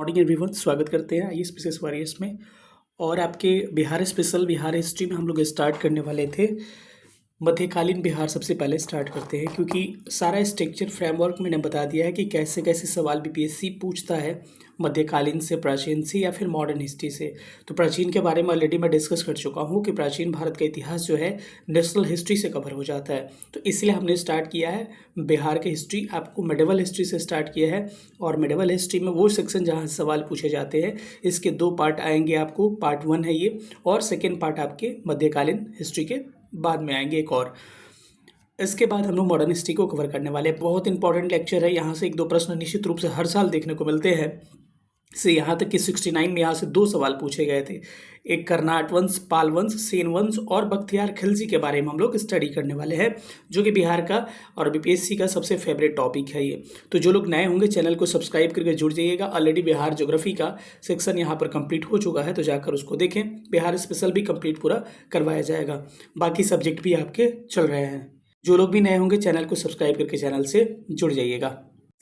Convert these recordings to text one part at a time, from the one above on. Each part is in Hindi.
मॉर्निंग एवरीवन, स्वागत करते हैं आई स्पेशल वॉरियर्स में। और आपके बिहार स्पेशल बिहार हिस्ट्री में हम लोग स्टार्ट करने वाले थे। मध्यकालीन बिहार सबसे पहले स्टार्ट करते हैं, क्योंकि सारा स्ट्रक्चर फ्रेमवर्क मैंने बता दिया है कि कैसे कैसे सवाल बीपीएससी पूछता है मध्यकालीन से, प्राचीन से या फिर मॉडर्न हिस्ट्री से। तो प्राचीन के बारे में ऑलरेडी मैं डिस्कस कर चुका हूँ कि प्राचीन भारत का इतिहास जो है नेशनल हिस्ट्री से कवर हो जाता है। तो इसलिए हमने स्टार्ट किया है बिहार की हिस्ट्री, आपको मेडिवल हिस्ट्री से स्टार्ट किया है। और मेडिवल हिस्ट्री में वो सेक्शन जहाँ से सवाल पूछे जाते हैं, इसके 2 पार्ट आएंगे आपको। पार्ट 1 है ये, और सेकेंड पार्ट आपके मध्यकालीन हिस्ट्री के बाद में आएंगे एक और। इसके बाद हम लोग मॉडर्न हिस्ट्री को कवर करने वाले हैं। बहुत इंपॉर्टेंट लेक्चर है, यहाँ से 1-2 प्रश्न निश्चित रूप से हर साल देखने को मिलते हैं। से यहाँ तक कि 69 में यहाँ से 2 सवाल पूछे गए थे। एक कर्नाट वंश, पाल वंश, सेन वंश और बख्तियार खिलजी के बारे में हम लोग स्टडी करने वाले हैं, जो कि बिहार का और बीपीएससी का सबसे फेवरेट टॉपिक है ये। तो जो लोग नए होंगे चैनल को सब्सक्राइब करके जुड़ जाइएगा। ऑलरेडी बिहार ज्योग्राफी का सेक्शन यहाँ पर कंप्लीट हो चुका है, तो जाकर उसको देखें। बिहार स्पेशल भी कंप्लीट पूरा करवाया जाएगा, बाकी सब्जेक्ट भी आपके चल रहे हैं। जो लोग भी नए होंगे चैनल को सब्सक्राइब करके चैनल से जुड़ जाइएगा।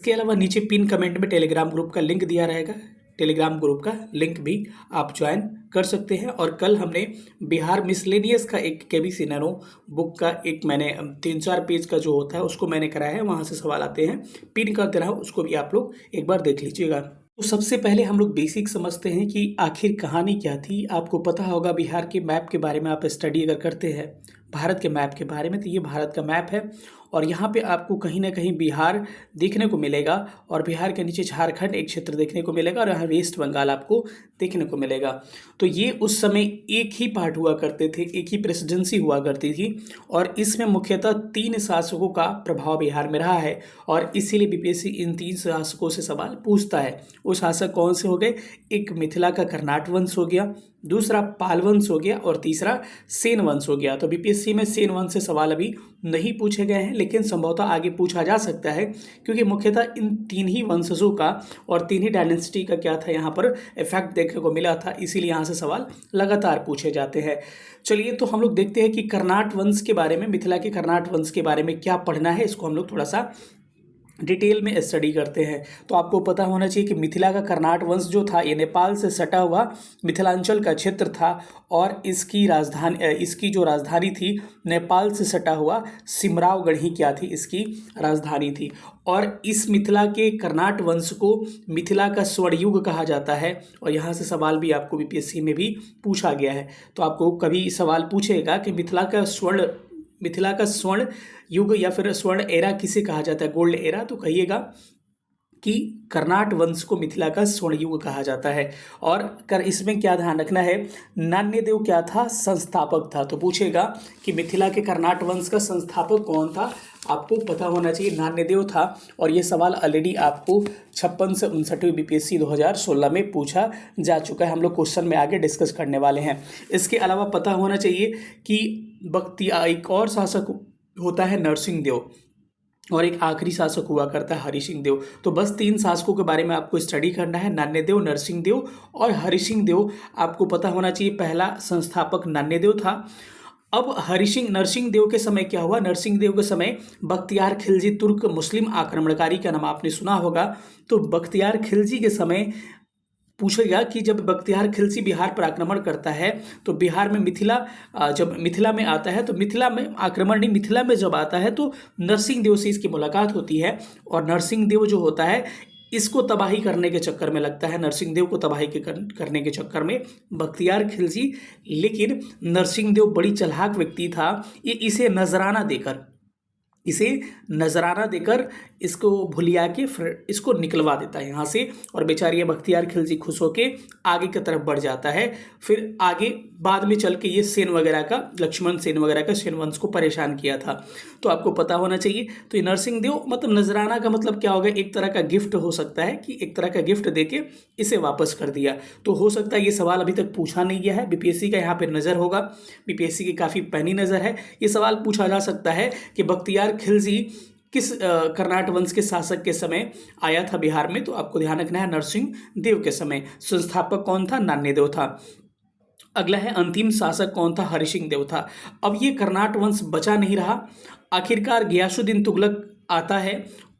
इसके अलावा नीचे पिन कमेंट में टेलीग्राम ग्रुप का लिंक दिया रहेगा, टेलीग्राम ग्रुप का लिंक भी आप ज्वाइन कर सकते हैं। और कल हमने बिहार मिसलेनियस का एक केबीसी नैनो बुक का एक मैंने 3-4 पेज का जो होता है उसको मैंने कराया है, वहाँ से सवाल आते हैं, पिन कर दे रहा हूँ, उसको भी आप लोग एक बार देख लीजिएगा। तो सबसे पहले हम लोग बेसिक समझते हैं कि आखिर कहानी क्या थी। आपको पता होगा बिहार के मैप के बारे में आप स्टडी अगर करते हैं भारत के मैप के बारे में, तो ये भारत का मैप है। और यहाँ पे आपको कहीं ना कहीं बिहार देखने को मिलेगा, और बिहार के नीचे झारखंड एक क्षेत्र देखने को मिलेगा, और यहाँ वेस्ट बंगाल आपको देखने को मिलेगा। तो ये उस समय एक ही पार्ट हुआ करते थे, एक ही प्रेसिडेंसी हुआ करती थी, और इसमें मुख्यतः 3 शासकों का प्रभाव बिहार में रहा है। और इसीलिए बीपीएससी इन 3 शासकों से सवाल पूछता है। वो शासक कौन से हो गए? एक मिथिला का कर्नाट वंश हो गया, दूसरा पाल वंश हो गया, और तीसरा सेन वंश हो गया। तो बीपीएससी में सेन वंश से सवाल अभी नहीं पूछे गए हैं, लेकिन संभवतः आगे पूछा जा सकता है, क्योंकि मुख्यतः इन 3 ही वंशजों का और 3 ही डायनेस्टी का क्या था यहाँ पर इफेक्ट देखने को मिला था, इसीलिए यहाँ से सवाल लगातार पूछे जाते हैं। चलिए, तो हम लोग देखते हैं कि कर्नाट वंश के बारे में, मिथिला के कर्नाट वंश के बारे में क्या पढ़ना है, इसको हम लोग थोड़ा सा डिटेल में स्टडी करते हैं। तो आपको पता होना चाहिए कि मिथिला का कर्नाट वंश जो था ये नेपाल से सटा हुआ मिथिलांचल का क्षेत्र था, और इसकी जो राजधानी थी नेपाल से सटा हुआ सिमरावगढ़ ही क्या थी, इसकी राजधानी थी। और इस मिथिला के कर्नाट वंश को मिथिला का स्वर्णयुग कहा जाता है, और यहाँ से सवाल भी आपको बीपीएससी में भी पूछा गया है। तो आपको कभी सवाल पूछेगा कि मिथिला का स्वर्ण युग या फिर स्वर्ण एरा किसे कहा जाता है, गोल्ड एरा, तो कहिएगा कि कर्नाट वंश को मिथिला का स्वर्ण युग कहा जाता है। और इसमें क्या ध्यान रखना है, नान्यदेव क्या था? संस्थापक था। तो पूछेगा कि मिथिला के कर्नाट वंश का संस्थापक कौन था, आपको पता होना चाहिए नान्यदेव था। और ये सवाल ऑलरेडी आपको 56 से 59 बीपीएससी 2016 में पूछा जा चुका है। हम लोग क्वेश्चन में आगे डिस्कस करने वाले हैं। इसके अलावा पता होना चाहिए कि एक और शासक होता है नरसिंह देव, और एक आखिरी शासक हुआ करता है हरि सिंह देव। तो बस 3 शासकों के बारे में आपको स्टडी करना है, नान्यदेव, नरसिंह देव और हरि सिंह देव। आपको पता होना चाहिए पहला संस्थापक नान्यदेव था। अब नरसिंह देव के समय क्या हुआ? नरसिंह देव के समय बख्तियार खिलजी तुर्क मुस्लिम आक्रमणकारी का नाम आपने सुना होगा। तो बख्तियार खिलजी के समय पूछेगा कि जब बख्तियार खिलजी बिहार पर आक्रमण करता है, तो बिहार में जब मिथिला में आता है, तो मिथिला में आक्रमण नहीं, मिथिला में जब आता है तो नरसिंह देव से इसकी मुलाकात होती है। और नरसिंह देव जो होता है इसको तबाही करने के चक्कर में लगता है, नरसिंह देव को तबाही करने के चक्कर में बख्तियार खिलजी। लेकिन नरसिंह देव बड़ी चालाक व्यक्ति था, ये इसे नजराना देकर इसको भुलिया के फिर इसको निकलवा देता है यहाँ से, और बेचारी बख्तियार खिलजी खुश होके आगे की तरफ बढ़ जाता है। फिर आगे बाद में चल के ये लक्ष्मण सेन वगैरह का सेन वंश को परेशान किया था। तो आपको पता होना चाहिए। तो ये नरसिंह देव मतलब नजराना का मतलब क्या होगा? एक तरह का गिफ्ट हो सकता है, कि एक तरह का गिफ्ट देके इसे वापस कर दिया। तो हो सकता है ये सवाल अभी तक पूछा नहीं गया है, बीपीएससी का यहाँ पर नज़र होगा, बीपीएससी की काफ़ी पैनी नज़र है। ये सवाल पूछा जा सकता है कि बख्तियार खिलजी किस कर्नाट वंश के शासक के समय आया था बिहार में? तो आपको ध्यान रखना है नरसिंह देव के समय। संस्थापक कौन था? नान्यदेव था। अगला है अंतिम शासक कौन था? हरि सिंह देव था। अब ये कर्नाट वंश बचा नहीं रहा, आखिरकार गियासुद्दीन तुगलक आता है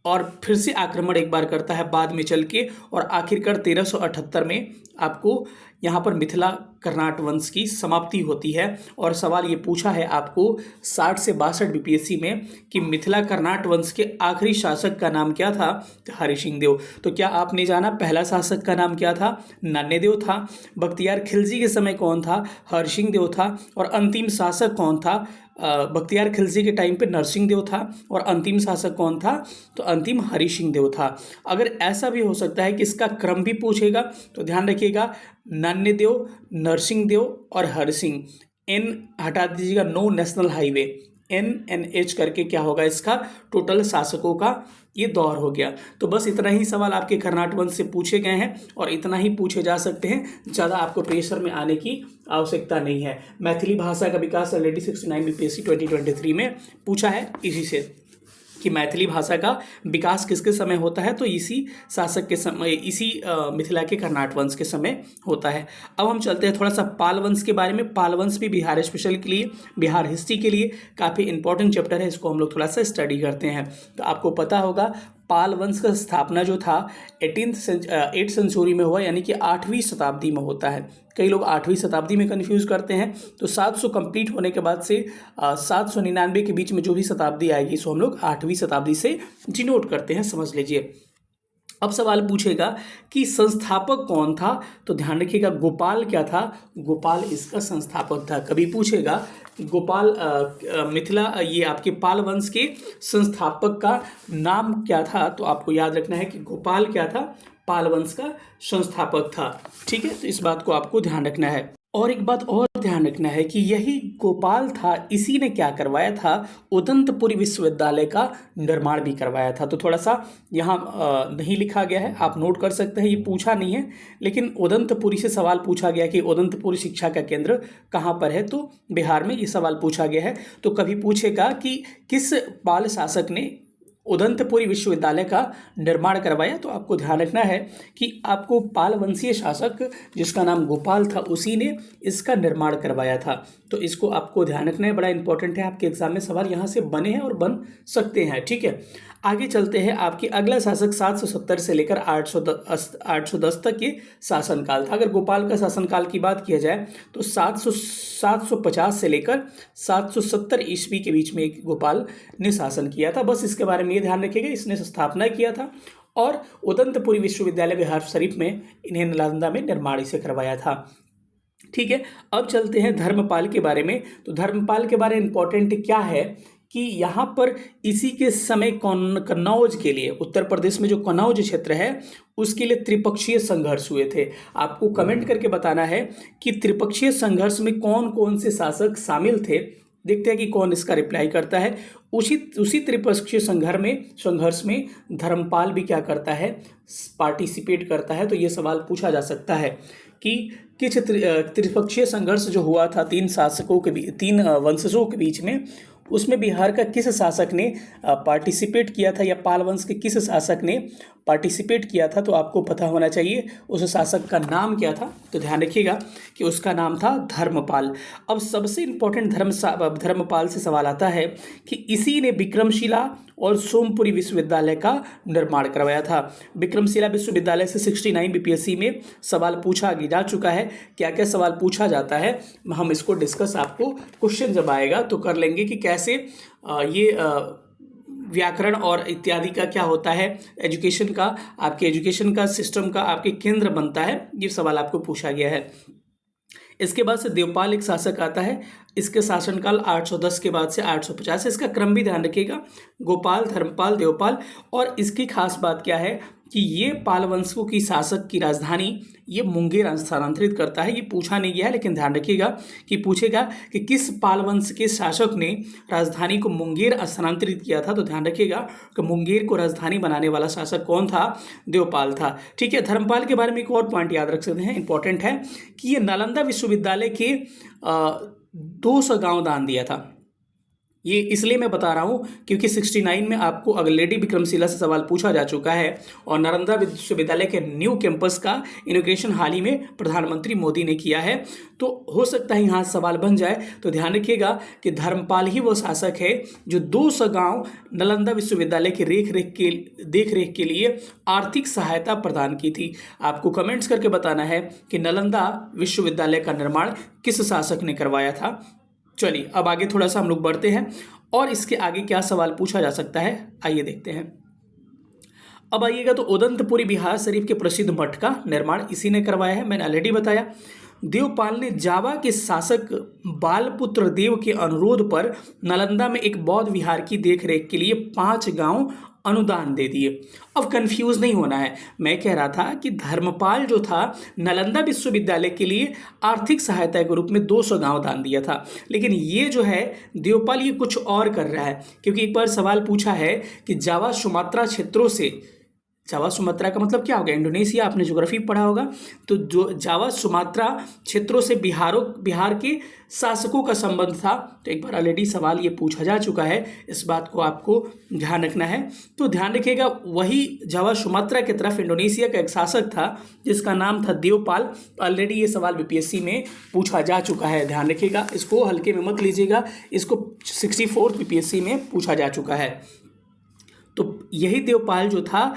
और फिर से आक्रमण एक बार करता है बाद में चल के, और आखिरकार 1378 में आपको यहाँ पर मिथिला कर्नाट वंश की समाप्ति होती है। और सवाल ये पूछा है आपको 60 से 62 बीपीएससी में कि मिथिला कर्नाट वंश के आखिरी शासक का नाम क्या था? हरि सिंह देव। तो क्या आपने जाना पहला शासक का नाम क्या था? नान्यदेव था। बख्तियार खिलजी के समय कौन था? हरि सिंह देव था। और अंतिम शासक कौन था? बख्तियार खिलजी के टाइम पे नरसिंह देव था। और अंतिम शासक कौन था? तो अंतिम हरि सिंह देव था। अगर ऐसा भी हो सकता है कि इसका क्रम भी पूछेगा तो ध्यान रखिएगा, नान्यदेव, नरसिंह देव और हरि सिंह। एन हटा दीजिएगा, नो नेशनल हाईवे, NNH करके क्या होगा इसका टोटल शासकों का ये दौर हो गया। तो बस इतना ही सवाल आपके कर्नाट वंश से पूछे गए हैं और इतना ही पूछे जा सकते हैं, ज़्यादा आपको प्रेशर में आने की आवश्यकता नहीं है। मैथिली भाषा का विकास ऑलरेडी 69 बीपीएससी 2023 में पूछा है इसी से कि मैथिली भाषा का विकास किसके समय होता है, तो इसी शासक के समय, इसी मिथिला के कर्नाट वंश के समय होता है। अब हम चलते हैं थोड़ा सा पाल वंश के बारे में। पाल वंश भी बिहार स्पेशल के लिए, बिहार हिस्ट्री के लिए काफ़ी इंपॉर्टेंट चैप्टर है, इसको हम लोग थोड़ा सा स्टडी करते हैं। तो आपको पता होगा पाल वंश का स्थापना जो था 8th सेंचुरी में हुआ, यानी कि 8वीं शताब्दी में होता है। कई लोग 8वीं शताब्दी में कंफ्यूज करते हैं। तो 700 कंप्लीट होने के बाद से 799 के बीच में जो भी शताब्दी आएगी सो हम लोग 8वीं शताब्दी से डिनोट करते हैं, समझ लीजिए। अब सवाल पूछेगा कि संस्थापक कौन था, तो ध्यान रखिएगा गोपाल क्या था? गोपाल इसका संस्थापक था। कभी पूछेगा गोपाल मिथिला ये आपके पाल वंश के संस्थापक का नाम क्या था, तो आपको याद रखना है कि गोपाल क्या था? पाल वंश का संस्थापक था। ठीक है, तो इस बात को आपको ध्यान रखना है। और एक बात और ध्यान रखना है कि यही गोपाल था, इसी ने क्या करवाया था? उदंतपुरी विश्वविद्यालय का निर्माण भी करवाया था। तो थोड़ा सा यहाँ नहीं लिखा गया है, आप नोट कर सकते हैं, ये पूछा नहीं है, लेकिन उदंतपुरी से सवाल पूछा गया कि उदंतपुरी शिक्षा का केंद्र कहाँ पर है, तो बिहार में ये सवाल पूछा गया है। तो कभी पूछेगा कि किस पाल शासक ने उदंतपुरी विश्वविद्यालय का निर्माण करवाया, तो आपको ध्यान रखना है कि आपको पाल वंशीय शासक जिसका नाम गोपाल था उसी ने इसका निर्माण करवाया था। तो इसको आपको ध्यान रखना है, बड़ा इंपॉर्टेंट है, आपके एग्जाम में सवाल यहाँ से बने हैं और बन सकते हैं। ठीक है, आगे चलते हैं। आपके अगला शासक 770 से लेकर 810 तक ये शासनकाल था। अगर गोपाल का शासनकाल की बात किया जाए तो 750 से लेकर 770 ईस्वी के बीच में एक गोपाल ने शासन किया था। बस इसके बारे में ये ध्यान रखिएगा, इसने स्थापना किया था और उदंतपुरी विश्वविद्यालय बिहार शरीफ में इन्हें नालंदा में निर्माण इसे करवाया था। ठीक है, अब चलते हैं धर्मपाल के बारे में। तो धर्मपाल के बारे में इंपॉर्टेंट क्या है कि यहाँ पर इसी के समय कन्नौज के लिए, उत्तर प्रदेश में जो कन्नौज क्षेत्र है उसके लिए त्रिपक्षीय संघर्ष हुए थे। आपको कमेंट करके बताना है कि त्रिपक्षीय संघर्ष में कौन कौन से शासक शामिल थे। देखते हैं कि कौन इसका रिप्लाई करता है। उसी त्रिपक्षीय संघर्ष में धर्मपाल भी क्या करता है? पार्टिसिपेट करता है। तो ये सवाल पूछा जा सकता है कि किस त्रिपक्षीय संघर्ष जो हुआ था तीन वंशजों के बीच में, उसमें बिहार का किस शासक ने पार्टिसिपेट किया था, या पाल वंश के किस शासक ने पार्टिसिपेट किया था? तो आपको पता होना चाहिए उस शासक का नाम क्या था। तो ध्यान रखिएगा कि उसका नाम था धर्मपाल। अब सबसे इम्पोर्टेंट धर्मपाल से सवाल आता है कि इसी ने विक्रमशिला और सोमपुरी विश्वविद्यालय का निर्माण करवाया था। विक्रमशिला विश्वविद्यालय से 69 बीपीएससी में सवाल पूछा जा चुका है। क्या क्या सवाल पूछा जाता है हम इसको डिस्कस, आपको क्वेश्चन जब आएगा तो कर लेंगे कि कैसे ये व्याकरण और इत्यादि का क्या होता है, एजुकेशन का, आपके एजुकेशन का सिस्टम का आपके केंद्र बनता है, ये सवाल आपको पूछा गया है। इसके बाद से देवपाल एक शासक आता है, इसके शासनकाल 810 के बाद से 850। इसका क्रम भी ध्यान रखिएगा, गोपाल, धर्मपाल, देवपाल। और इसकी खास बात क्या है कि ये पाल वंशों की शासक की राजधानी ये मुंगेर स्थानांतरित करता है। ये पूछा नहीं गया है, लेकिन ध्यान रखिएगा कि पूछेगा कि किस पाल वंश के शासक ने राजधानी को मुंगेर स्थानांतरित किया था। तो ध्यान रखिएगा कि मुंगेर को राजधानी बनाने वाला शासक कौन था? देवपाल था। ठीक है, धर्मपाल के बारे में एक और पॉइंट याद रख सकते हैं, इंपॉर्टेंट है कि ये नालंदा विश्वविद्यालय के 200 गांव दान दिया था। ये इसलिए मैं बता रहा हूँ क्योंकि 69 में आपको ऑलरेडी विक्रमशिला से सवाल पूछा जा चुका है और नालंदा विश्वविद्यालय के न्यू कैंपस का इनॉग्रेशन हाल ही में प्रधानमंत्री मोदी ने किया है। तो हो सकता है यहाँ सवाल बन जाए। तो ध्यान रखिएगा कि धर्मपाल ही वो शासक है जो 200 गांव नालंदा विश्वविद्यालय की देख रेख के लिए आर्थिक सहायता प्रदान की थी। आपको कमेंट्स करके बताना है कि नालंदा विश्वविद्यालय का निर्माण किस शासक ने करवाया था। चलिए अब आगे थोड़ा सा हम लोग बढ़ते हैं और इसके आगे क्या सवाल पूछा जा सकता है, आइए देखते हैं। अब आइएगा तो उदंतपुरी बिहार शरीफ के प्रसिद्ध मठ का निर्माण इसी ने करवाया है, मैंने ऑलरेडी बताया। देवपाल ने जावा के शासक बालपुत्र देव के अनुरोध पर नालंदा में एक बौद्ध विहार की देखरेख के लिए 5 गांव अनुदान दे दिए। अब कंफ्यूज नहीं होना है, मैं कह रहा था कि धर्मपाल जो था नालंदा विश्वविद्यालय के लिए आर्थिक सहायता के रूप में 200 गांव दान दिया था, लेकिन ये जो है देवपाल ये कुछ और कर रहा है। क्योंकि एक बार सवाल पूछा है कि जावा सुमात्रा क्षेत्रों से, जावा सुमात्रा का मतलब क्या होगा, इंडोनेशिया, आपने ज्योग्राफी पढ़ा होगा। तो जो जावा सुमात्रा क्षेत्रों से बिहार के शासकों का संबंध था। तो एक बार ऑलरेडी सवाल ये पूछा जा चुका है, इस बात को आपको ध्यान रखना है। तो ध्यान रखिएगा वही जावा सुमात्रा की तरफ इंडोनेशिया का एक शासक था जिसका नाम था देवपाल। ऑलरेडी ये सवाल बीपीएससी में पूछा जा चुका है, ध्यान रखिएगा, इसको हल्के में मत लीजिएगा, इसको 64 बीपीएससी में पूछा जा चुका है। तो यही देवपाल जो था,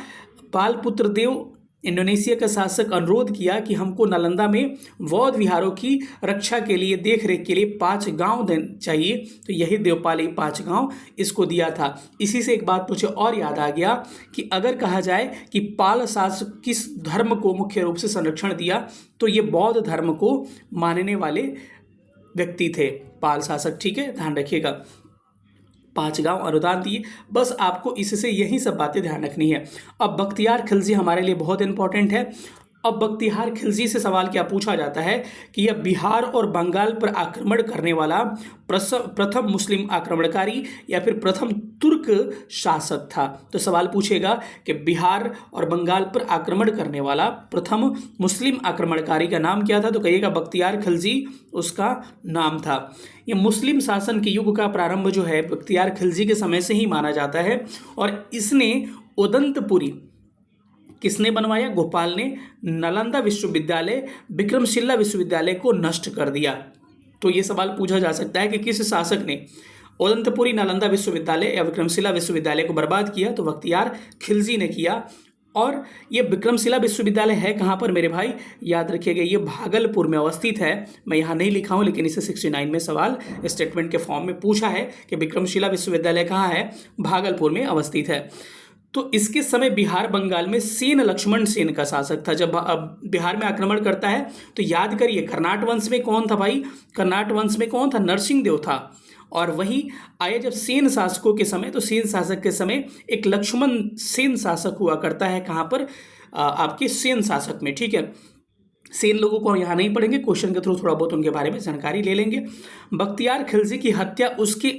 पालपुत्र देव इंडोनेशिया का शासक अनुरोध किया कि हमको नालंदा में बौद्ध विहारों की रक्षा के लिए देख रेख के लिए 5 गांव चाहिए। तो यही देवपाल ही 5 गांव इसको दिया था। इसी से एक बात मुझे और याद आ गया कि अगर कहा जाए कि पाल शासक किस धर्म को मुख्य रूप से संरक्षण दिया, तो ये बौद्ध धर्म को मानने वाले व्यक्ति थे पाल शासक, ठीक है, ध्यान रखिएगा। 5 गांव अनुदान दिए, बस आपको इससे यही सब बातें ध्यान रखनी है। अब बख्तियार खिलजी हमारे लिए बहुत इंपॉर्टेंट है। अब बख्तियार खिलजी से सवाल क्या पूछा जाता है कि यह बिहार और बंगाल पर आक्रमण करने वाला प्रथम मुस्लिम आक्रमणकारी या फिर प्रथम तुर्क शासक था। तो सवाल पूछेगा कि बिहार और बंगाल पर आक्रमण करने वाला प्रथम मुस्लिम आक्रमणकारी का नाम क्या था, तो कहिएगा बख्तियार खिलजी उसका नाम था। ये मुस्लिम शासन के युग का प्रारंभ जो है बख्तियार खिलजी के समय से ही माना जाता है और इसने उदंतपुरी किसने बनवाया, गोपाल ने नालंदा विश्वविद्यालय विक्रमशिला विश्वविद्यालय को नष्ट कर दिया। तो ये सवाल पूछा जा सकता है कि किस शासक ने उदंतपुरी नालंदा विश्वविद्यालय या विक्रमशिला विश्वविद्यालय को बर्बाद किया, तो बख्तियार खिलजी ने किया। और ये विक्रमशिला विश्वविद्यालय है कहाँ पर मेरे भाई, याद रखिएगा ये भागलपुर में अवस्थित है। मैं यहाँ नहीं लिखा हूँ लेकिन इसे 69 में सवाल स्टेटमेंट के फॉर्म में पूछा है कि विक्रमशिला विश्वविद्यालय कहाँ है, भागलपुर में अवस्थित है। तो इसके समय बिहार बंगाल में सेन लक्ष्मण सेन का शासक था। जब बिहार में आक्रमण करता है तो याद करिए कर्नाट वंश में कौन था भाई, कर्नाट वंश में कौन था, नरसिंह देव था। और वही आया जब सेन शासकों के समय, तो सेन शासक के समय एक लक्ष्मण सेन शासक हुआ करता है, कहाँ पर, आपके सेन शासक में, ठीक है। सेन लोगों को यहाँ नहीं पढ़ेंगे, क्वेश्चन के थ्रू थोड़ा बहुत उनके बारे में जानकारी ले लेंगे। बख्तियार खिलजी की हत्या उसके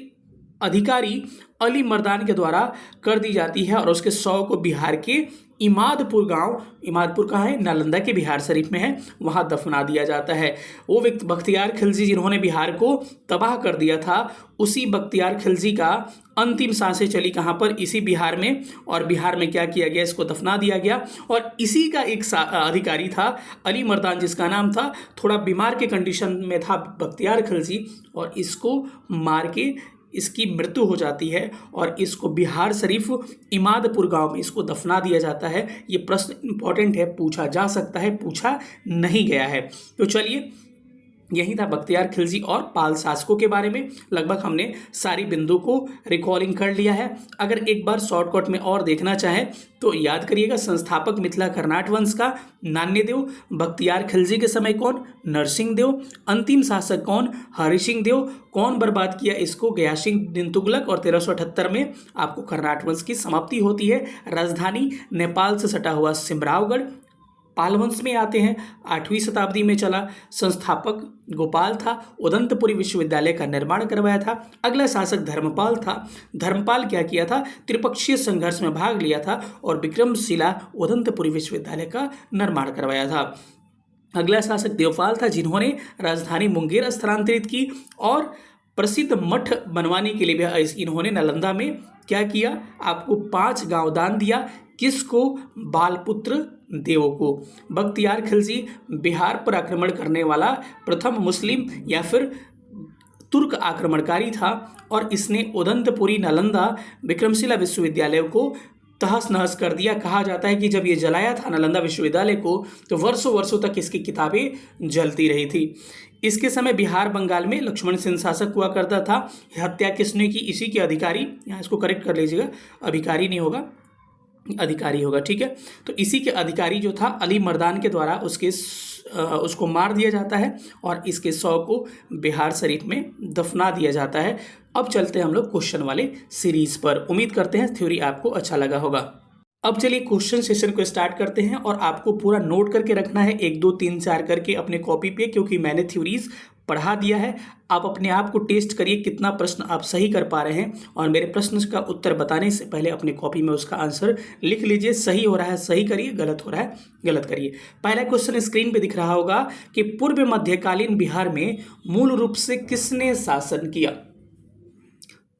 अधिकारी अली मर्दान के द्वारा कर दी जाती है और उसके 100 को बिहार के इमादपुर गांव, इमादपुर कहाँ है, नालंदा के बिहार शरीफ में है, वहां दफना दिया जाता है। वो बख्तियार खिलजी जिन्होंने बिहार को तबाह कर दिया था, उसी बख्तियार खिलजी का अंतिम सांसें चली कहाँ पर, इसी बिहार में। और बिहार में क्या किया गया, इसको दफना दिया गया। और इसी का एक अधिकारी था अली मर्दान, जिसका नाम था, थोड़ा बीमार के कंडीशन में था बख्तियार खिलजी, और इसको मार के इसकी मृत्यु हो जाती है और इसको बिहार शरीफ इमादपुर गांव में इसको दफना दिया जाता है। ये प्रश्न इंपॉर्टेंट है, पूछा जा सकता है, पूछा नहीं गया है। तो चलिए यही था बख्तियार खिलजी और पाल शासकों के बारे में। लगभग हमने सारी बिंदु को रिकॉलिंग कर लिया है। अगर एक बार शॉर्टकट में और देखना चाहें तो याद करिएगा, संस्थापक मिथिला कर्नाट वंश का नान्यदेव, बख्तियार खिलजी के समय कौन, नरसिंह देव, अंतिम शासक कौन, हरि सिंह देव, कौन बर्बाद किया इसको, गयासिंह दिन तुगलक, और 1378 में आपको कर्नाट वंश की समाप्ति होती है। राजधानी नेपाल से सटा हुआ सिमरावगढ़। पाल वंश में आते हैं, 8वीं शताब्दी में चला, संस्थापक गोपाल था, उदंतपुरी विश्वविद्यालय का निर्माण करवाया था। अगला शासक धर्मपाल था। धर्मपाल क्या किया था, त्रिपक्षीय संघर्ष में भाग लिया था और विक्रमशिला उदंतपुरी विश्वविद्यालय का निर्माण करवाया था। अगला शासक देवपाल था, जिन्होंने राजधानी मुंगेर स्थानांतरित की और प्रसिद्ध मठ बनवाने के लिए भी इन्होंने नालंदा में क्या किया, आपको 5 गांव दान दिया। किसको? बालपुत्र देव को। बख्तियार खिलजी बिहार पर आक्रमण करने वाला प्रथम मुस्लिम या फिर तुर्क आक्रमणकारी था और इसने उदंतपुरी नालंदा विक्रमशिला विश्वविद्यालय को तहस नहस कर दिया। कहा जाता है कि जब ये जलाया था नालंदा विश्वविद्यालय को तो वर्षों वर्षों तक इसकी किताबें जलती रही थी। इसके समय बिहार बंगाल में लक्ष्मण सेन शासक हुआ करता था। हत्या किसने की? इसी के अधिकारी, यहाँ इसको करेक्ट कर लीजिएगा, अधिकारी नहीं होगा, अधिकारी होगा, ठीक है। तो इसी के अधिकारी जो था अली मर्दान के द्वारा उसको मार दिया जाता है और इसके शव को बिहार शरीफ में दफना दिया जाता है। अब चलते हैं हम लोग क्वेश्चन वाले सीरीज पर। उम्मीद करते हैं थ्योरी आपको अच्छा लगा होगा। अब चलिए क्वेश्चन सेशन को स्टार्ट करते हैं और आपको पूरा नोट करके रखना है 1 2 3 4 करके अपने कॉपी पे, क्योंकि मैंने थ्योरीज पढ़ा दिया है। आप अपने आप को टेस्ट करिए कितना प्रश्न आप सही कर पा रहे हैं और मेरे प्रश्न का उत्तर बताने से पहले अपने कॉपी में उसका आंसर लिख लीजिए। सही हो रहा है सही करिए, गलत हो रहा है गलत करिए। पहला क्वेश्चन स्क्रीन पे दिख रहा होगा कि पूर्व मध्यकालीन बिहार में मूल रूप से किसने शासन किया?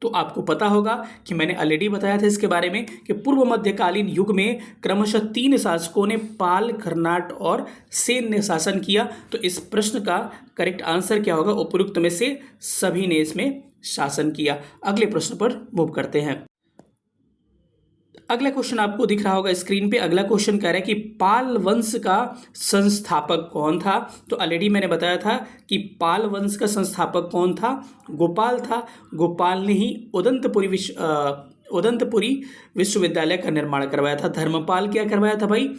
तो आपको पता होगा कि मैंने ऑलरेडी बताया था इसके बारे में कि पूर्व मध्यकालीन युग में क्रमशः 3 शासकों ने पाल, कर्नाट और सेन ने शासन किया। तो इस प्रश्न का करेक्ट आंसर क्या होगा? उपयुक्त में से सभी ने इसमें शासन किया। अगले प्रश्न पर मूव करते हैं। अगला क्वेश्चन आपको दिख रहा होगा स्क्रीन पे। अगला क्वेश्चन कह रहा है कि पाल वंश का संस्थापक कौन था? तो ऑलरेडी मैंने बताया था कि पाल वंश का संस्थापक कौन था? गोपाल था। गोपाल ने ही उदंतपुरी विश्वविद्यालय का निर्माण करवाया था। धर्मपाल क्या करवाया था भाई?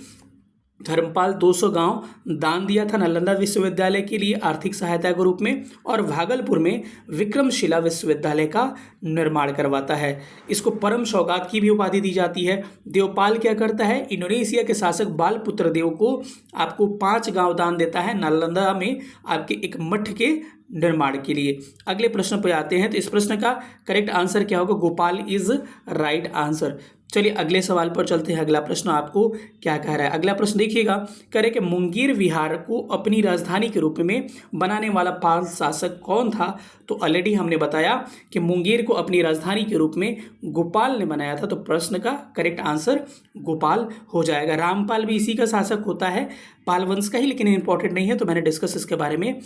धर्मपाल 200 गांव दान दिया था नालंदा विश्वविद्यालय के लिए आर्थिक सहायता के रूप में और भागलपुर में विक्रमशिला विश्वविद्यालय का निर्माण करवाता है। इसको परम सौगात की भी उपाधि दी जाती है। देवपाल क्या करता है? इंडोनेशिया के शासक बालपुत्र देव को आपको 5 गांव दान देता है नालंदा में आपके एक मठ के निर्माण के लिए। अगले प्रश्न पर आते हैं। तो इस प्रश्न का करेक्ट आंसर क्या होगा? Gopal is right answer. चलिए अगले सवाल पर चलते हैं। अगला प्रश्न आपको क्या कह रहा है? अगला प्रश्न देखिएगा, कह रहे कि मुंगेर विहार को अपनी राजधानी के रूप में बनाने वाला पाल शासक कौन था? तो ऑलरेडी हमने बताया कि मुंगेर को अपनी राजधानी के रूप में गोपाल ने बनाया था। तो प्रश्न का करेक्ट आंसर गोपाल हो जाएगा। रामपाल भी इसी का शासक होता है, पाल वंश का ही, लेकिन इंपॉर्टेंट नहीं है तो मैंने डिस्कस इसके बारे में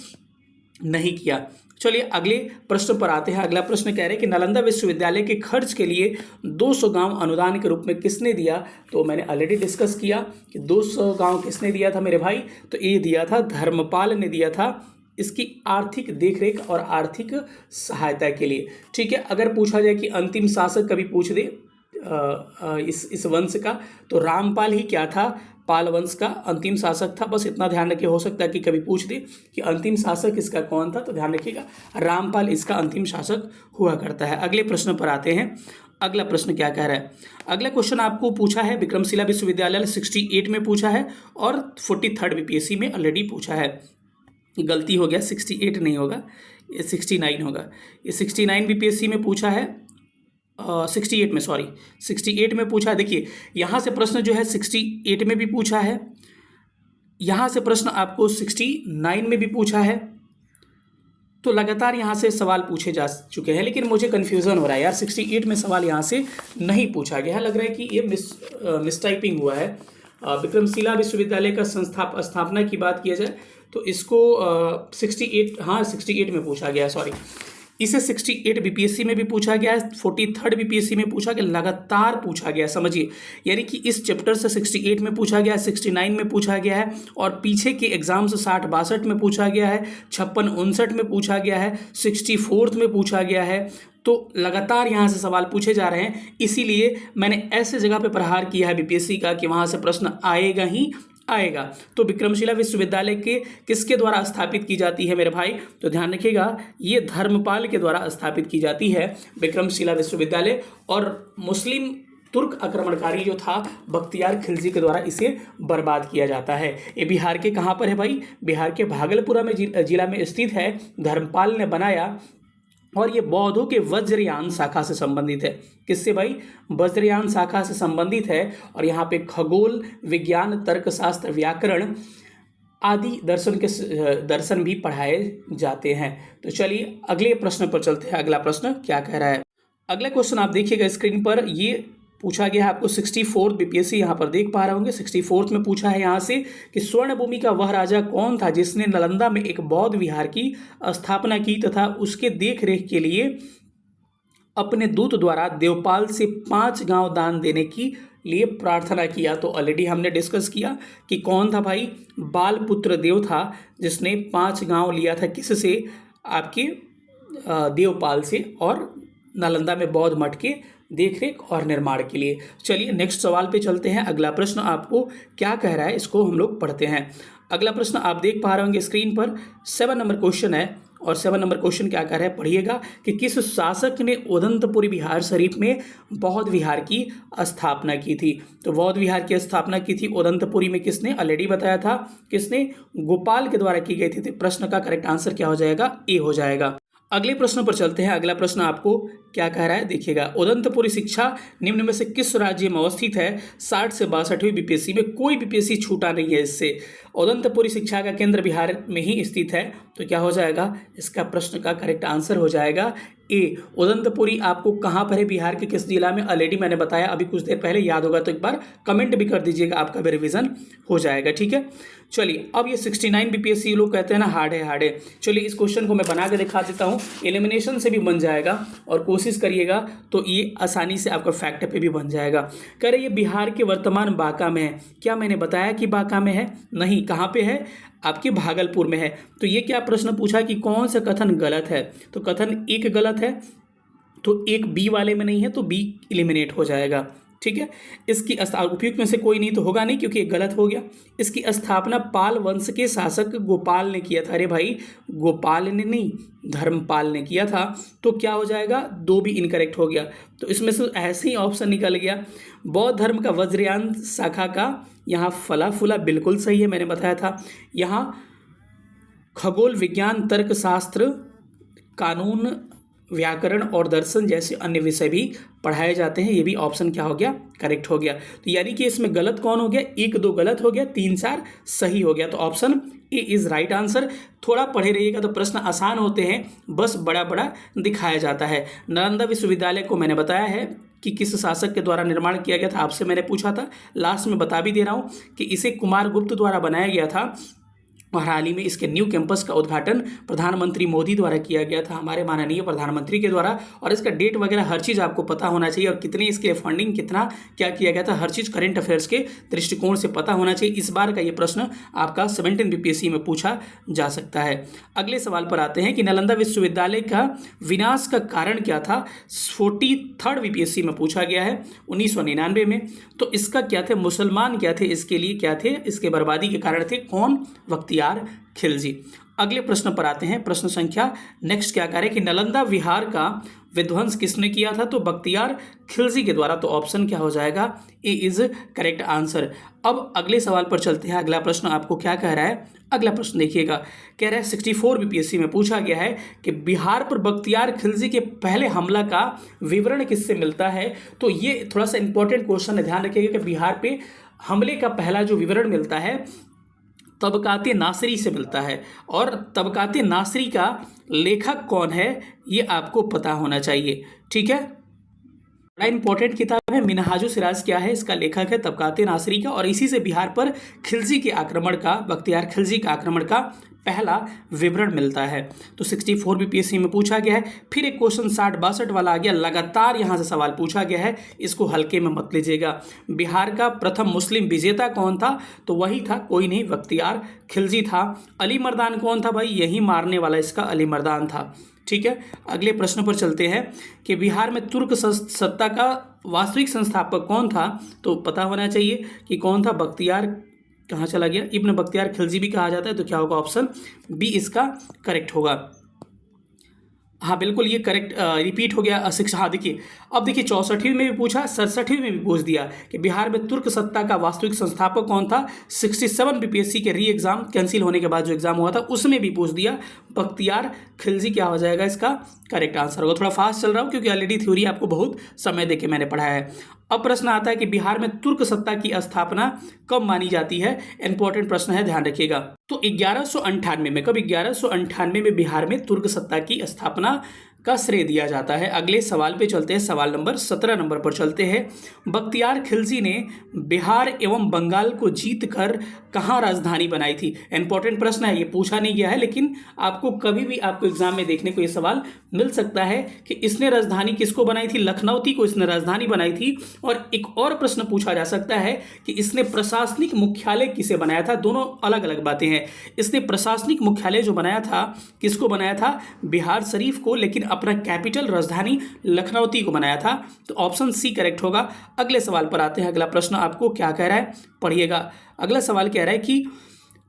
नहीं किया। चलिए अगले प्रश्न पर आते हैं। अगला प्रश्न कह रहे हैं कि नालंदा विश्वविद्यालय के खर्च के लिए 200 गांव अनुदान के रूप में किसने दिया? तो मैंने ऑलरेडी डिस्कस किया कि 200 गांव किसने दिया था मेरे भाई? तो ये दिया था धर्मपाल ने दिया था, इसकी आर्थिक देखरेख और आर्थिक सहायता के लिए। ठीक है, अगर पूछा जाए कि अंतिम शासक कभी पूछ दे इस वंश का, तो रामपाल ही क्या था? पाल वंश का अंतिम शासक था। बस इतना ध्यान रखिए, हो सकता है कि कभी पूछ दे कि अंतिम शासक इसका कौन था, तो ध्यान रखिएगा रामपाल इसका अंतिम शासक हुआ करता है। अगले प्रश्न पर आते हैं। अगला प्रश्न क्या कह रहा है? अगला क्वेश्चन आपको पूछा है विक्रमशिला विश्वविद्यालय 68 में पूछा है और 43rd बीपीएससी में ऑलरेडी पूछा है। गलती हो गया, 68 नहीं होगा, ये 69 होगा। ये 69 बीपीएससी में पूछा है, 68 में, सॉरी 68 में पूछा है। देखिए यहाँ से प्रश्न जो है 68 में भी पूछा है, यहाँ से प्रश्न आपको 69 में भी पूछा है। तो लगातार यहाँ से सवाल पूछे जा चुके हैं, लेकिन मुझे कन्फ्यूज़न हो रहा है यार, 68 में सवाल यहाँ से नहीं पूछा गया है। लग रहा है कि ये मिसटाइपिंग हुआ है। विक्रमशिला विश्वविद्यालय का स्थापना की बात किया जाए तो इसको 68 में पूछा गया है, सॉरी। इसे 68 बीपीएससी में भी पूछा गया है, 43rd बीपीएससी में पूछा गया, लगातार पूछा गया, समझिए। यानी कि इस चैप्टर से 68 में पूछा गया है, 69 में पूछा गया है और पीछे के एग्जाम से 60-62 में पूछा गया है, 56-59 में पूछा गया है, 64th में पूछा गया है। तो लगातार यहाँ से सवाल पूछे जा रहे हैं, इसीलिए मैंने ऐसे जगह पे प्रहार किया है बीपीएससी का कि वहाँ से प्रश्न आएगा ही आएगा। तो विक्रमशिला विश्वविद्यालय के किसके द्वारा स्थापित की जाती है मेरे भाई? तो ध्यान रखिएगा, ये धर्मपाल के द्वारा स्थापित की जाती है विक्रमशिला विश्वविद्यालय, और मुस्लिम तुर्क आक्रमणकारी जो था बख्तियार खिलजी के द्वारा इसे बर्बाद किया जाता है। ये बिहार के कहाँ पर है भाई? बिहार के भागलपुरा में जिला में स्थित है। धर्मपाल ने बनाया और ये बौद्धों के वज्रयान शाखा से संबंधित है। किससे भाई? वज्रयान शाखा से संबंधित है। और यहाँ पे खगोल, विज्ञान, तर्कशास्त्र, व्याकरण, आदि दर्शन भी पढ़ाए जाते हैं। तो चलिए अगले प्रश्न पर चलते हैं। अगला प्रश्न क्या कह रहा है? अगला क्वेश्चन आप देखिएगा स्क्रीन पर, ये पूछा गया है आपको 64 बीपीएससी यहाँ पर देख पा रहे होंगे। 64 में पूछा है यहाँ से कि स्वर्ण भूमि का वह राजा कौन था जिसने नालंदा में एक बौद्ध विहार की स्थापना की तथा उसके देख रेख के लिए अपने दूत द्वारा देवपाल से 5 गांव दान देने की लिए प्रार्थना किया। तो ऑलरेडी हमने डिस्कस किया कि कौन था भाई, बालपुत्र देव था जिसने 5 गांव लिया था किससे, आपके देवपाल से, और नालंदा में बौद्ध मठ के देखरेख और निर्माण के लिए। चलिए नेक्स्ट सवाल पे चलते हैं। अगला प्रश्न आपको क्या कह रहा है इसको हम लोग पढ़ते हैं। अगला प्रश्न आप देख पा रहे होंगे स्क्रीन पर, 7 नंबर क्वेश्चन है और 7 नंबर क्वेश्चन क्या कह रहा है, पढ़िएगा कि किस शासक ने उदंतपुरी बिहार शरीफ में बौद्ध विहार की स्थापना की थी। तो बौद्ध विहार की स्थापना की थी उदंतपुरी में किसने, ऑलरेडी बताया था, किसने, गोपाल के द्वारा की गई थी। तो प्रश्न का करेक्ट आंसर क्या हो जाएगा, ए हो जाएगा। अगले प्रश्न पर चलते हैं। अगला प्रश्न आपको क्या कह रहा है, देखिएगा, उदंतपुरी शिक्षा निम्न में से किस राज्य में अवस्थित है? 60 से 62वीं बीपीएससी में कोई बीपीएससी छूटा नहीं है इससे। उदंतपुरी शिक्षा का केंद्र बिहार में ही स्थित है। तो क्या हो जाएगा, इसका प्रश्न का करेक्ट आंसर हो जाएगा ए। उदंतपुरी आपको कहाँ पर है, बिहार के किस जिला में, ऑलरेडी मैंने बताया अभी कुछ देर पहले, याद होगा तो एक बार कमेंट भी कर दीजिएगा, आपका भी रिवीजन हो जाएगा। ठीक है, चलिए अब ये 69 बीपीएससी लोग कहते हैं ना हार्ड है। चलिए इस क्वेश्चन को मैं बना के दिखा देता हूँ, एलिमिनेशन से भी बन जाएगा और कोशिश करिएगा तो ये आसानी से आपका फैक्ट पे भी बन जाएगा। कह रहे ये बिहार के वर्तमान बांका में है। क्या मैंने बताया कि बांका में है? नहीं, कहाँ पे है, आपके भागलपुर में है। तो ये क्या प्रश्न पूछा कि कौन सा कथन गलत है? तो कथन एक गलत है, तो एक बी वाले में नहीं है, तो बी एलिमिनेट हो जाएगा। ठीक है, इसकी उपयुक्त में से कोई नहीं तो होगा नहीं क्योंकि ये गलत हो गया। इसकी स्थापना पाल वंश के शासक गोपाल ने किया था। अरे भाई, गोपाल ने नहीं, धर्मपाल ने किया था। तो क्या हो जाएगा, दो भी इनकरेक्ट हो गया। तो इसमें से ऐसे ही ऑप्शन निकल गया। बौद्ध धर्म का वज्रयान शाखा का यहाँ फला फूला बिल्कुल सही है, मैंने बताया था। यहाँ खगोल विज्ञान, तर्कशास्त्र, कानून, व्याकरण और दर्शन जैसे अन्य विषय भी पढ़ाए जाते हैं। ये भी ऑप्शन क्या हो गया, करेक्ट हो गया। तो यानी कि इसमें गलत कौन हो गया, 1-2 गलत हो गया, 3-4 सही हो गया। तो option A is right answer. थोड़ा पढ़े रहिएगा तो प्रश्न आसान होते हैं, बस बड़ा बड़ा दिखाया जाता है। नालंदा विश्वविद्यालय को मैंने बताया है कि किस शासक के द्वारा निर्माण किया गया था, आपसे मैंने पूछा था, लास्ट में बता भी दे रहा हूँ कि इसे कुमार गुप्त द्वारा बनाया गया था। और हाल ही में इसके न्यू कैंपस का उद्घाटन प्रधानमंत्री मोदी द्वारा किया गया था, हमारे माननीय प्रधानमंत्री के द्वारा। और इसका डेट वगैरह हर चीज़ आपको पता होना चाहिए और कितनी इसके लिए फंडिंग, कितना क्या किया गया था, हर चीज़ करंट अफेयर्स के दृष्टिकोण से पता होना चाहिए। इस बार का ये प्रश्न आपका 17 बीपीएससी में पूछा जा सकता है। अगले सवाल पर आते हैं कि नालंदा विश्वविद्यालय का विनाश का कारण क्या था? 43rd बीपीएससी में पूछा गया है 1999 में। तो इसका क्या थे, मुसलमान क्या थे, इसके लिए क्या थे, इसके बर्बादी के कारण थे कौन, बख्तियार खिलजी। अगले प्रश्न पर आते हैं। प्रश्न संख्या नेक्स्ट क्या करें कि नालंदा विहार का विध्वंस किसने किया था? तो बख्तियार खिलजी के द्वारा। तो ऑप्शन क्या हो जाएगा, ए इज करेक्ट आंसर। अब अगले सवाल पर चलते हैं। अगला प्रश्न आपको क्या कह रहा है, अगला प्रश्न देखिएगा, कह रहा है 64 बीपीएससी में पूछा गया है कि बिहार पर बख्तियार खिलजी के पहले हमला का विवरण किससे मिलता है? तो ये थोड़ा सा इंपॉर्टेंट क्वेश्चन है, ध्यान रखिएगा कि बिहार पे हमले का पहला जो विवरण मिलता है तबकाते नासरी से मिलता है। और तबकाते नासरी का लेखक कौन है ये आपको पता होना चाहिए। ठीक है, बड़ा इंपॉर्टेंट किताब है। मिनहाजुल सिराज क्या है, इसका लेखक है तबकाते नासरी का। और इसी से बिहार पर खिलजी के आक्रमण का, बख्तियार खिलजी के आक्रमण का पहला विवरण मिलता है। तो 64 बीपीएससी में पूछा गया है। फिर एक क्वेश्चन 60-62 वाला आ गया, लगातार यहाँ से सवाल पूछा गया है, इसको हल्के में मत लीजिएगा। बिहार का प्रथम मुस्लिम विजेता कौन था? तो वही था, कोई नहीं, बख्तियार खिलजी था। अली मर्दान कौन था भाई? यही मारने वाला इसका अली मर्दान था। ठीक है, अगले प्रश्न पर चलते हैं कि बिहार में तुर्क सत्ता का वास्तविक संस्थापक कौन था? तो पता होना चाहिए कि कौन था, बख्तियार, कहाँ चला गया, इब्न बख्तियार खिलजी भी कहा जाता है। तो क्या होगा, ऑप्शन बी इसका करेक्ट होगा। हाँ बिल्कुल, ये करेक्ट रिपीट हो गया शिक्षा। हाँ देखिए, अब देखिए 64वीं में भी पूछा, 67वीं में भी पूछ दिया कि बिहार में तुर्क सत्ता का वास्तविक संस्थापक कौन था। 67 बीपीएससी के री एग्जाम कैंसिल होने के बाद जो एग्जाम हुआ था उसमें भी पूछ दिया, बख्तियार खिलजी क्या हो जाएगा, इसका करेक्ट आंसर होगा। थोड़ा फास्ट चल रहा हूँ क्योंकि ऑलरेडी थ्योरी आपको बहुत समय देके मैंने पढ़ाया है। अब प्रश्न आता है कि बिहार में तुर्क सत्ता की स्थापना कब मानी जाती है। इंपॉर्टेंट प्रश्न है, ध्यान रखिएगा। तो 1198 में, कब 1198 में बिहार में तुर्क सत्ता की स्थापना का श्रेय दिया जाता है। अगले सवाल पे चलते हैं, सवाल नंबर 17 नंबर पर चलते हैं। बख्तियार खिलजी ने बिहार एवं बंगाल को जीतकर कहाँ राजधानी बनाई थी? इंपॉर्टेंट प्रश्न है, ये पूछा नहीं गया है, लेकिन आपको कभी भी आपको एग्जाम में देखने को ये सवाल मिल सकता है कि इसने राजधानी किसको बनाई थी? लखनऊती को इसने राजधानी बनाई थी। और एक और प्रश्न पूछा जा सकता है कि इसने प्रशासनिक मुख्यालय किसे बनाया था? दोनों अलग अलग बातें हैं। इसने प्रशासनिक मुख्यालय जो बनाया था, किसको बनाया था? बिहार शरीफ को, लेकिन अपना कैपिटल राजधानी लखनऊती को बनाया था। तो ऑप्शन सी करेक्ट होगा। अगले सवाल पर आते हैं। अगला प्रश्न आपको क्या कह रहा है, पढ़िएगा। अगला सवाल कह रहा है कि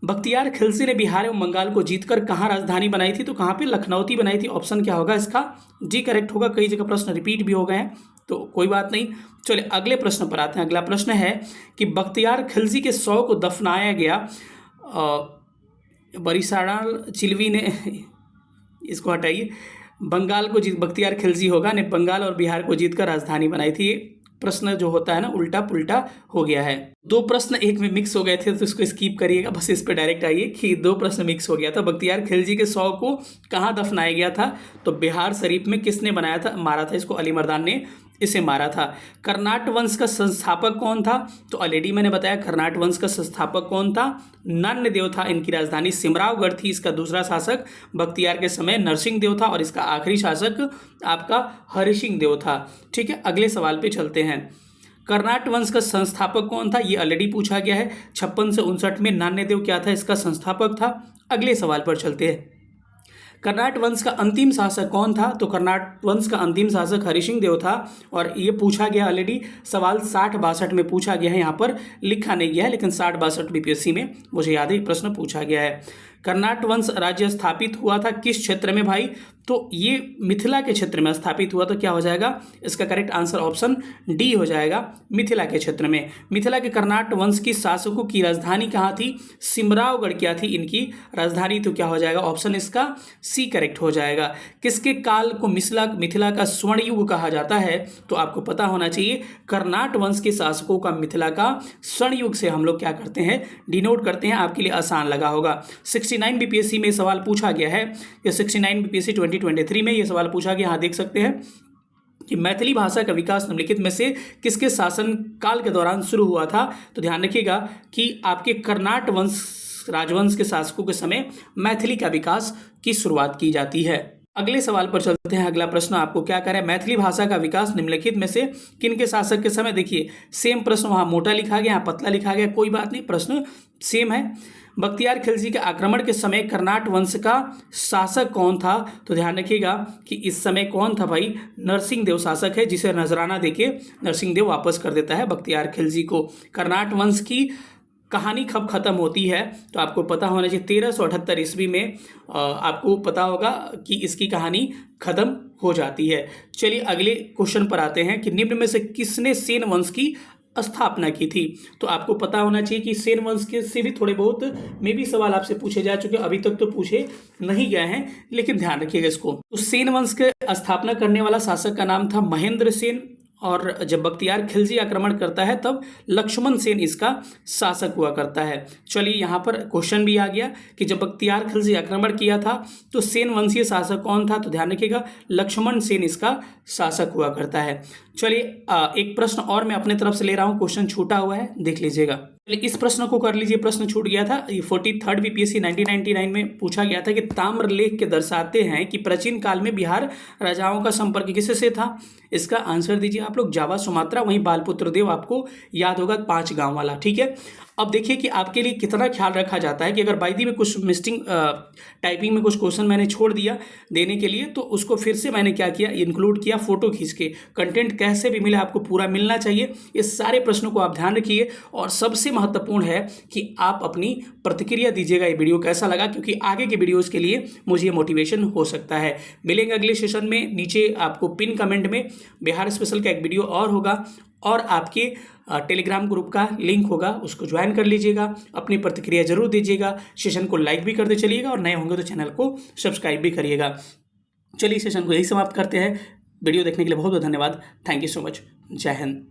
बख्तियार खिलजी ने बिहार एवं बंगाल को जीतकर कहाँ राजधानी बनाई थी? तो कहाँ पे? लखनऊती बनाई थी। ऑप्शन क्या होगा इसका? जी करेक्ट होगा। कई जगह प्रश्न रिपीट भी हो गए हैं, तो कोई बात नहीं। चलिए अगले प्रश्न पर आते हैं। अगला प्रश्न है कि बख्तियार खिलजी के शव को दफनाया गया बरिशाल चिलवी ने, इसको हटाइए, बंगाल को जीत, बख्तियार खिलजी होगा ने बंगाल और बिहार को जीतकर राजधानी बनाई थी। प्रश्न जो होता है ना, उल्टा पुल्टा हो गया है। दो प्रश्न एक में मिक्स हो गए थे, तो इसको स्किप करिएगा, बस इस पे डायरेक्ट आइए कि दो प्रश्न मिक्स हो गया था। बख्तियार खिलजी के शव को कहाँ दफनाया गया था? तो बिहार शरीफ में। किसने बनाया था, मारा था इसको? अली मर्दान ने इसे मारा था। कर्नाट वंश का संस्थापक कौन था? तो ऑलरेडी मैंने बताया कर्नाट वंश का संस्थापक कौन था? नान्यदेव था। इनकी राजधानी सिमरावगढ़ थी। इसका दूसरा शासक बख्तियार के समय नरसिंह देव था, और इसका आखिरी शासक आपका हरि सिंह देव था। ठीक है, अगले सवाल पे चलते हैं। कर्नाट वंश का संस्थापक कौन था? ये ऑलरेडी पूछा गया है। 56 से 59 में नान्यदेव क्या था? इसका संस्थापक था। अगले सवाल पर चलते हैं। कर्नाट वंश का अंतिम शासक कौन था? तो कर्नाट वंश का अंतिम शासक हरि सिंह देव था, और ये पूछा गया ऑलरेडी। सवाल 60-62 में पूछा गया है, यहाँ पर लिखा नहीं गया है, लेकिन 60-62 बीपीएससी में मुझे याद है प्रश्न पूछा गया है। कर्नाट वंश राज्य स्थापित हुआ था किस क्षेत्र में भाई? तो ये मिथिला के क्षेत्र में स्थापित हुआ। तो क्या हो जाएगा इसका करेक्ट आंसर? ऑप्शन डी हो जाएगा, मिथिला के क्षेत्र में। मिथिला के कर्नाट वंश की शासकों की राजधानी कहाँ थी? सिमरावगढ़ क्या थी इनकी राजधानी? तो क्या हो जाएगा? ऑप्शन इसका सी करेक्ट हो जाएगा। किसके काल को मिथिला का स्वर्ण युग कहा जाता है? तो आपको पता होना चाहिए, कर्नाट वंश के शासकों का मिथिला का स्वर्ण युग से हम लोग क्या करते हैं? डिनोट करते हैं। आपके लिए आसान लगा होगा। 69 बीपीएससी में सवाल पूछा गया है, या 69 बीपीएससी 2023 में ये सवाल पूछा गया। यहाँ देख सकते हैं कि मैथिली भाषा का विकास निम्नलिखित में से किसके शासन काल के दौरान शुरू हुआ था? तो ध्यान रखिएगा कि आपके कर्नाट वंश राजवंश के शासकों के समय मैथिली का विकास की शुरुआत की जाती है। अगले सवाल पर चलते हैं। अगला प्रश्न आपको क्या कह रहा है? मैथिली भाषा का विकास निम्नलिखित में से किन के शासक के समय? देखिए सेम प्रश्न, वहाँ मोटा लिखा गया, यहाँ पतला लिखा गया, कोई बात नहीं, प्रश्न सेम है। बख्तियार खिलजी के आक्रमण के समय कर्नाट वंश का शासक कौन था? तो ध्यान रखिएगा कि इस समय कौन था भाई? नरसिंह देव शासक है, जिसे नजराना देके नरसिंह देव वापस कर देता है बख्तियार खिलजी को। कर्नाट वंश की कहानी कब खत्म होती है? तो आपको पता होना चाहिए 1378 ईस्वी में आपको पता होगा कि इसकी कहानी खत्म हो जाती है। चलिए अगले क्वेश्चन पर आते हैं कि निम्न में से किसने सेन वंश की स्थापना की थी? तो आपको पता होना चाहिए कि सेन वंश के से भी थोड़े बहुत में भी सवाल आपसे पूछे जा चुके, अभी तक तो पूछे नहीं गए हैं, लेकिन ध्यान रखिएगा इसको। तो सेन वंश के स्थापना करने वाला शासक का नाम था महेंद्र सेन, और जब बख्तियार खिलजी आक्रमण करता है तब लक्ष्मण सेन इसका शासक हुआ करता है। चलिए यहाँ पर क्वेश्चन भी आ गया कि जब बख्तियार खिलजी आक्रमण किया था तो सेन वंशीय शासक कौन था? तो ध्यान रखिएगा लक्ष्मण सेन इसका शासक हुआ करता है। चलिए एक प्रश्न और मैं अपने तरफ से ले रहा हूँ, क्वेश्चन छूटा हुआ है, देख लीजिएगा। इस प्रश्न को कर लीजिए, प्रश्न छूट गया था। 43 बीपीएससी 1999 में पूछा गया था कि ताम्रलेख के दर्शाते हैं कि प्राचीन काल में बिहार राजाओं का संपर्क किससे था? इसका आंसर दीजिए आप लोग। जावा सुमात्रा, वहीं बालपुत्र देव आपको याद होगा 5 गांव वाला। ठीक है, अब देखिए कि आपके लिए कितना ख्याल रखा जाता है कि अगर बाई दी में कुछ टाइपिंग में कुछ क्वेश्चन मैंने छोड़ दिया देने के लिए, तो उसको फिर से मैंने क्या किया, इंक्लूड किया फोटो खींच के। कंटेंट कैसे भी मिले आपको पूरा मिलना चाहिए। ये सारे प्रश्नों को आप ध्यान रखिए, और सबसे महत्वपूर्ण है कि आप अपनी प्रतिक्रिया दीजिएगा ये वीडियो कैसा लगा, क्योंकि आगे के वीडियोज़ के लिए मुझे ये मोटिवेशन हो सकता है। मिलेंगे अगले सेशन में। नीचे आपको पिन कमेंट में बिहार स्पेशल का एक वीडियो और होगा, और आपके टेलीग्राम ग्रुप का लिंक होगा, उसको ज्वाइन कर लीजिएगा। अपनी प्रतिक्रिया जरूर दीजिएगा, सेशन को लाइक भी करते चलिएगा, और नए होंगे तो चैनल को सब्सक्राइब भी करिएगा। चलिए सेशन को यही समाप्त करते हैं। वीडियो देखने के लिए बहुत बहुत धन्यवाद। Thank you so much. जय हिंद।